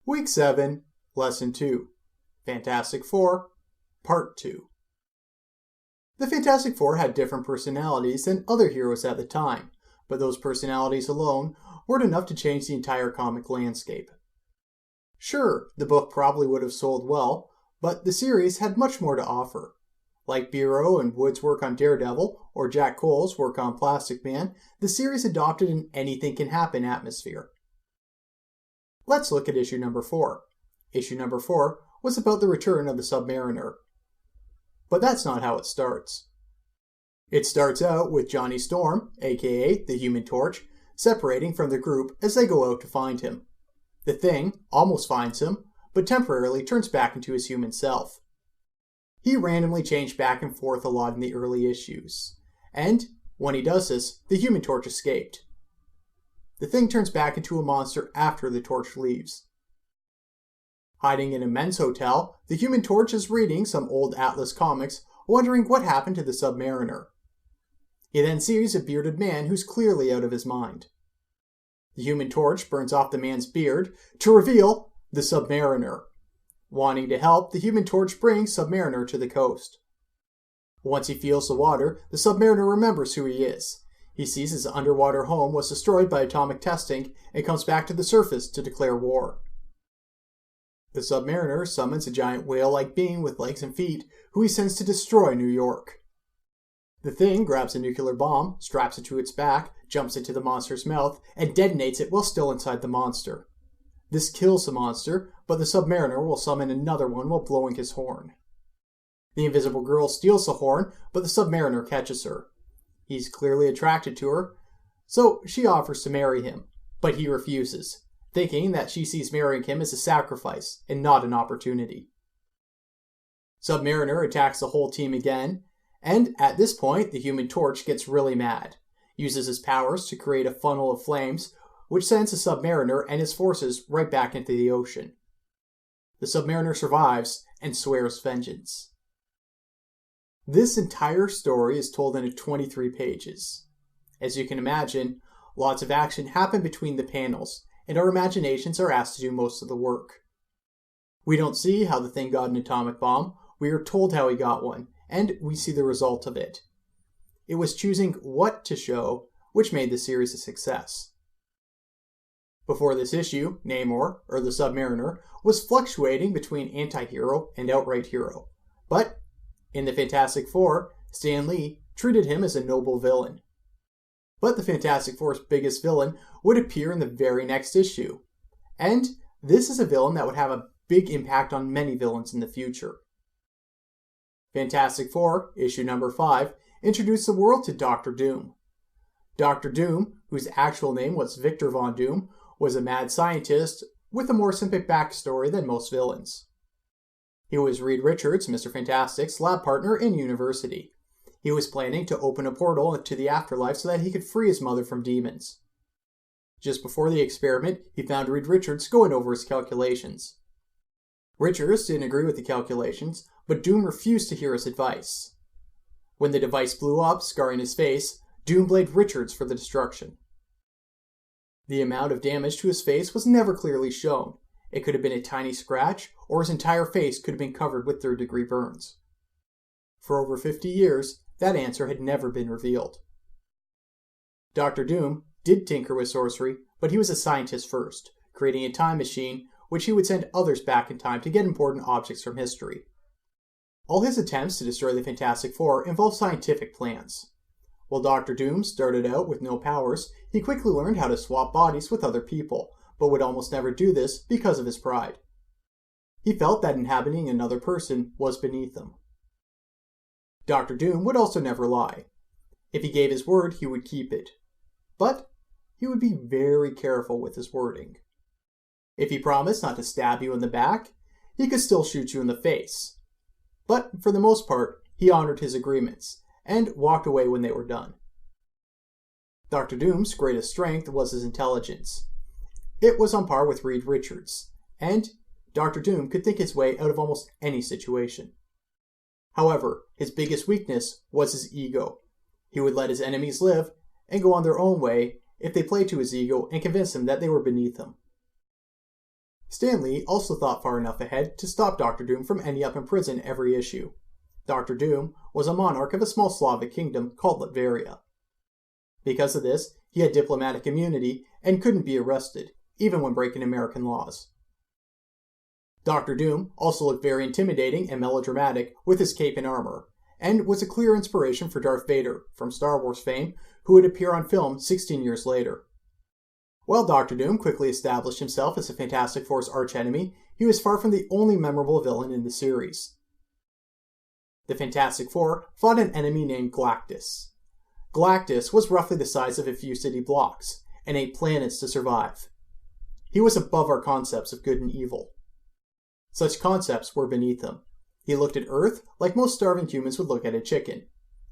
Week 7, Lesson 2, Fantastic Four, Part 2. The Fantastic Four had different personalities than other heroes at the time, but those personalities alone weren't enough to change the entire comic landscape. Sure, the book probably would have sold well, but the series had much more to offer. Like Bureau and Wood's work on Daredevil, or Jack Cole's work on Plastic Man, the series adopted an anything-can-happen atmosphere. Let's look at issue number 4. Issue number 4 was about the return of the Submariner. But that's not how it starts. It starts out with Johnny Storm, aka the Human Torch, separating from the group as they go out to find him. The Thing almost finds him, but temporarily turns back into his human self. He randomly changed back and forth a lot in the early issues, and when he does this, the Human Torch escaped. The Thing turns back into a monster after the Torch leaves. Hiding in a men's hotel, the Human Torch is reading some old Atlas comics, wondering what happened to the Submariner. He then sees a bearded man who's clearly out of his mind. The Human Torch burns off the man's beard to reveal the Submariner. Wanting to help, the Human Torch brings Submariner to the coast. Once he feels the water, the Submariner remembers who he is. He sees his underwater home was destroyed by atomic testing and comes back to the surface to declare war. The Submariner summons a giant whale-like being with legs and feet, who he sends to destroy New York. The Thing grabs a nuclear bomb, straps it to its back, jumps into the monster's mouth, and detonates it while still inside the monster. This kills the monster, but the Submariner will summon another one while blowing his horn. The Invisible Girl steals the horn, but the Submariner catches her. He's clearly attracted to her, so she offers to marry him, but he refuses, thinking that she sees marrying him as a sacrifice and not an opportunity. Submariner attacks the whole team again, and at this point the Human Torch gets really mad, uses his powers to create a funnel of flames, which sends the Submariner and his forces right back into the ocean. The Submariner survives and swears vengeance. This entire story is told in 23 pages. As you can imagine, lots of action happen between the panels, and our imaginations are asked to do most of the work. We don't see how the Thing got an atomic bomb, we are told how he got one, and we see the result of it. It was choosing what to show which made the series a success. Before this issue, Namor, or the Submariner, was fluctuating between anti-hero and outright hero, but in the Fantastic Four, Stan Lee treated him as a noble villain. But the Fantastic Four's biggest villain would appear in the very next issue, and this is a villain that would have a big impact on many villains in the future. Fantastic Four, issue number 5, introduced the world to Dr. Doom. Dr. Doom, whose actual name was Victor Von Doom, was a mad scientist with a more simple backstory than most villains. He was Reed Richards, Mr. Fantastic's lab partner in university. He was planning to open a portal into the afterlife so that he could free his mother from demons. Just before the experiment, he found Reed Richards going over his calculations. Richards didn't agree with the calculations, but Doom refused to hear his advice. When the device blew up, scarring his face, Doom blamed Richards for the destruction. The amount of damage to his face was never clearly shown. It could have been a tiny scratch, or his entire face could have been covered with third-degree burns. For over 50 years, that answer had never been revealed. Dr. Doom did tinker with sorcery, but he was a scientist first, creating a time machine which he would send others back in time to get important objects from history. All his attempts to destroy the Fantastic Four involved scientific plans. While Dr. Doom started out with no powers, he quickly learned how to swap bodies with other people, but would almost never do this because of his pride. He felt that inhabiting another person was beneath him. Dr. Doom would also never lie. If he gave his word, he would keep it. But he would be very careful with his wording. If he promised not to stab you in the back, he could still shoot you in the face. But for the most part, he honored his agreements, and walked away when they were done. Dr. Doom's greatest strength was his intelligence. It was on par with Reed Richards, and Dr. Doom could think his way out of almost any situation. However, his biggest weakness was his ego. He would let his enemies live and go on their own way if they played to his ego and convinced him that they were beneath him. Stan Lee also thought far enough ahead to stop Doctor Doom from ending up in prison every issue. Doctor Doom was a monarch of a small Slavic kingdom called Latveria. Because of this, he had diplomatic immunity and couldn't be arrested, even when breaking American laws. Doctor Doom also looked very intimidating and melodramatic with his cape and armor, and was a clear inspiration for Darth Vader, from Star Wars fame, who would appear on film 16 years later. While Doctor Doom quickly established himself as the Fantastic Four's archenemy, he was far from the only memorable villain in the series. The Fantastic Four fought an enemy named Galactus. Galactus was roughly the size of a few city blocks, and ate planets to survive. He was above our concepts of good and evil. Such concepts were beneath him. He looked at Earth like most starving humans would look at a chicken.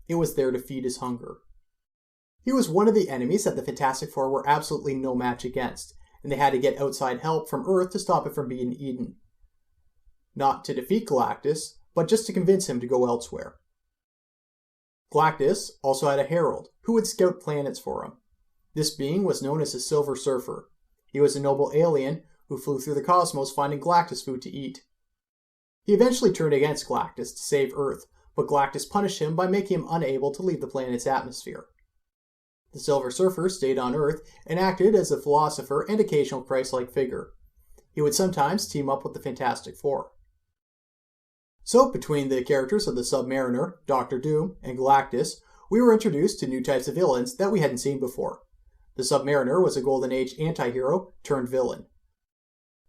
It was there to feed his hunger. He was one of the enemies that the Fantastic Four were absolutely no match against, and they had to get outside help from Earth to stop it from being eaten. Not to defeat Galactus, but just to convince him to go elsewhere. Galactus also had a herald, who would scout planets for him. This being was known as the Silver Surfer. He was a noble alien who flew through the cosmos finding Galactus food to eat. He eventually turned against Galactus to save Earth, but Galactus punished him by making him unable to leave the planet's atmosphere. The Silver Surfer stayed on Earth and acted as a philosopher and occasional Christ-like figure. He would sometimes team up with the Fantastic Four. So, between the characters of the Submariner, Doctor Doom, and Galactus, we were introduced to new types of villains that we hadn't seen before. The Submariner was a Golden Age anti-hero turned villain.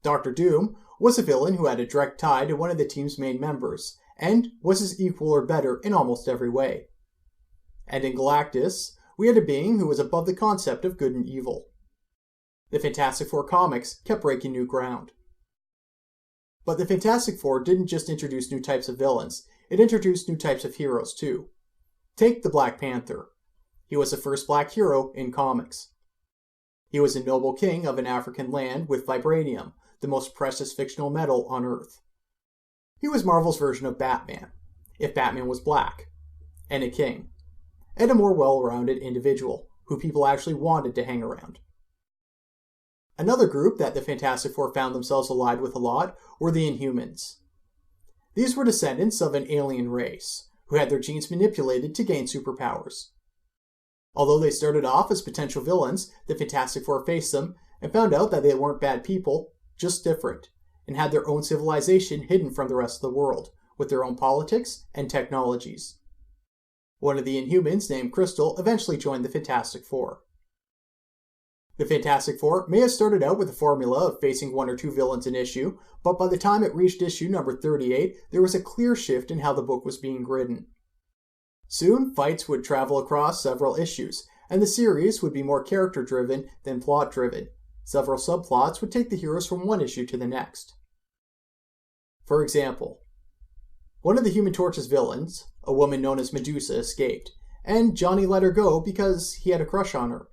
Dr. Doom was a villain who had a direct tie to one of the team's main members, and was his equal or better in almost every way. And in Galactus, we had a being who was above the concept of good and evil. The Fantastic Four comics kept breaking new ground. But the Fantastic Four didn't just introduce new types of villains, it introduced new types of heroes too. Take the Black Panther. He was the first black hero in comics. He was a noble king of an African land with vibranium, the most precious fictional metal on Earth. He was Marvel's version of Batman, if Batman was black, and a king, and a more well-rounded individual, who people actually wanted to hang around. Another group that the Fantastic Four found themselves allied with a lot were the Inhumans. These were descendants of an alien race, who had their genes manipulated to gain superpowers. Although they started off as potential villains, the Fantastic Four faced them and found out that they weren't bad people, just different, and had their own civilization hidden from the rest of the world, with their own politics and technologies. One of the Inhumans, named Crystal, eventually joined the Fantastic Four. The Fantastic Four may have started out with a formula of facing one or two villains an issue, but by the time it reached issue number 38, there was a clear shift in how the book was being written. Soon, fights would travel across several issues, and the series would be more character-driven than plot-driven. Several subplots would take the heroes from one issue to the next. For example, one of the Human Torch's villains, a woman known as Medusa, escaped, and Johnny let her go because he had a crush on her.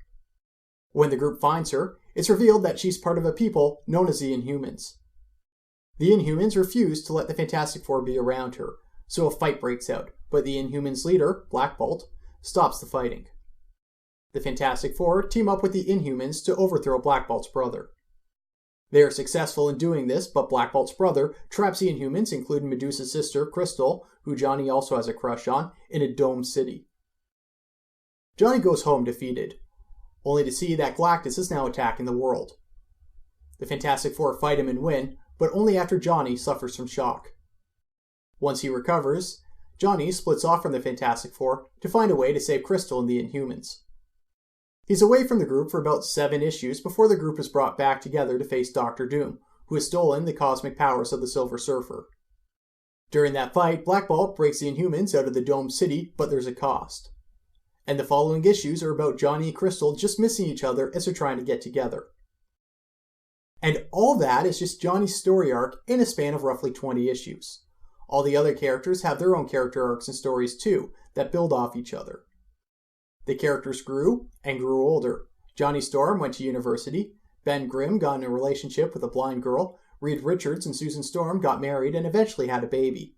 When the group finds her, it's revealed that she's part of a people known as the Inhumans. The Inhumans refuse to let the Fantastic Four be around her, so a fight breaks out, but the Inhumans' leader, Black Bolt, stops the fighting. The Fantastic Four team up with the Inhumans to overthrow Black Bolt's brother. They are successful in doing this, but Black Bolt's brother traps the Inhumans, including Medusa's sister, Crystal, who Johnny also has a crush on, in a domed city. Johnny goes home defeated, only to see that Galactus is now attacking the world. The Fantastic Four fight him and win, but only after Johnny suffers from shock. Once he recovers, Johnny splits off from the Fantastic Four to find a way to save Crystal and the Inhumans. He's away from the group for about 7 issues before the group is brought back together to face Dr. Doom, who has stolen the cosmic powers of the Silver Surfer. During that fight, Black Bolt breaks the Inhumans out of the domed city, but there's a cost. And the following issues are about Johnny and Crystal just missing each other as they're trying to get together. And all that is just Johnny's story arc in a span of roughly 20 issues. All the other characters have their own character arcs and stories too, that build off each other. The characters grew and grew older. Johnny Storm went to university, Ben Grimm got in a relationship with a blind girl, Reed Richards and Susan Storm got married and eventually had a baby.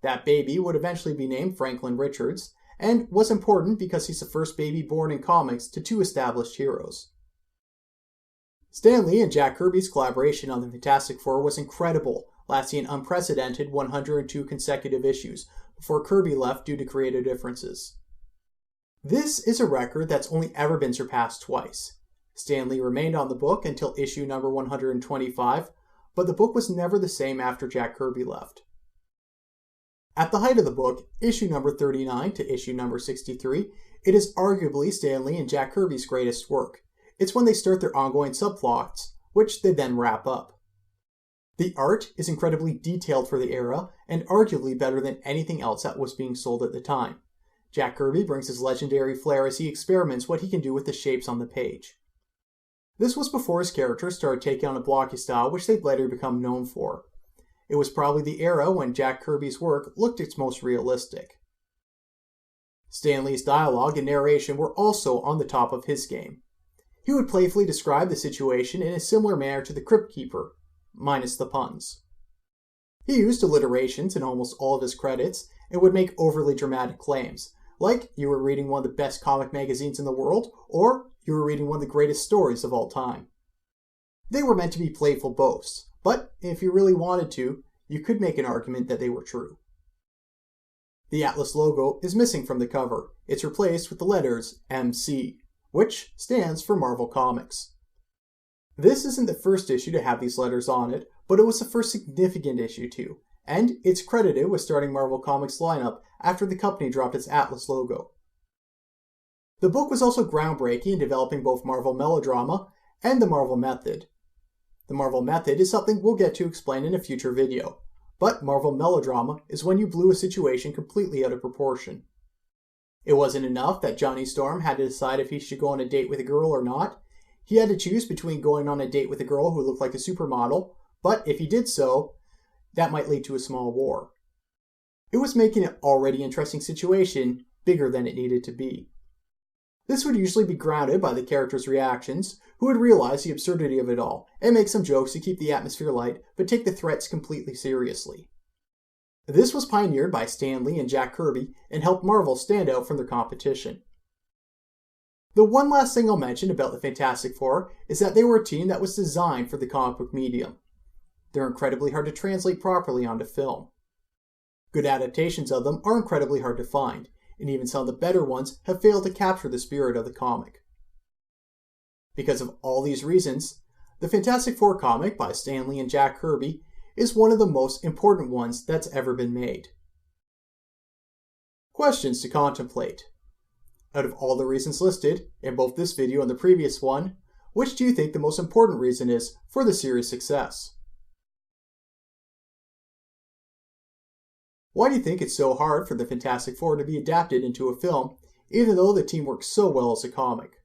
That baby would eventually be named Franklin Richards, and was important because he's the first baby born in comics to 2 established heroes. Stan Lee and Jack Kirby's collaboration on the Fantastic Four was incredible, lasting an unprecedented 102 consecutive issues before Kirby left due to creative differences. This is a record that's only ever been surpassed twice. Stan Lee remained on the book until issue number 125, but the book was never the same after Jack Kirby left. At the height of the book, issue number 39 to issue number 63, it is arguably Stan Lee and Jack Kirby's greatest work. It's when they start their ongoing subplots, which they then wrap up. The art is incredibly detailed for the era, and arguably better than anything else that was being sold at the time. Jack Kirby brings his legendary flair as he experiments what he can do with the shapes on the page. This was before his characters started taking on a blocky style which they'd later become known for. It was probably the era when Jack Kirby's work looked its most realistic. Stan Lee's dialogue and narration were also on the top of his game. He would playfully describe the situation in a similar manner to the Crypt Keeper, minus the puns. He used alliterations in almost all of his credits and would make overly dramatic claims, like you were reading one of the best comic magazines in the world, or you were reading one of the greatest stories of all time. They were meant to be playful boasts, but if you really wanted to, you could make an argument that they were true. The Atlas logo is missing from the cover. It's replaced with the letters MC, which stands for Marvel Comics. This isn't the first issue to have these letters on it, but it was the first significant issue to, and it's credited with starting Marvel Comics' lineup after the company dropped its Atlas logo. The book was also groundbreaking in developing both Marvel melodrama and the Marvel method. The Marvel method is something we'll get to explain in a future video, but Marvel melodrama is when you blew a situation completely out of proportion. It wasn't enough that Johnny Storm had to decide if he should go on a date with a girl or not. He had to choose between going on a date with a girl who looked like a supermodel, but if he did so, that might lead to a small war. It was making an already interesting situation bigger than it needed to be. This would usually be grounded by the characters' reactions, who would realize the absurdity of it all, and make some jokes to keep the atmosphere light, but take the threats completely seriously. This was pioneered by Stan Lee and Jack Kirby, and helped Marvel stand out from their competition. The one last thing I'll mention about the Fantastic Four is that they were a team that was designed for the comic book medium. They're incredibly hard to translate properly onto film. Good adaptations of them are incredibly hard to find, and even some of the better ones have failed to capture the spirit of the comic. Because of all these reasons, the Fantastic Four comic by Stan Lee and Jack Kirby is one of the most important ones that's ever been made. Questions to contemplate. Out of all the reasons listed, in both this video and the previous one, which do you think the most important reason is for the series' success? Why do you think it's so hard for the Fantastic Four to be adapted into a film, even though the team works so well as a comic?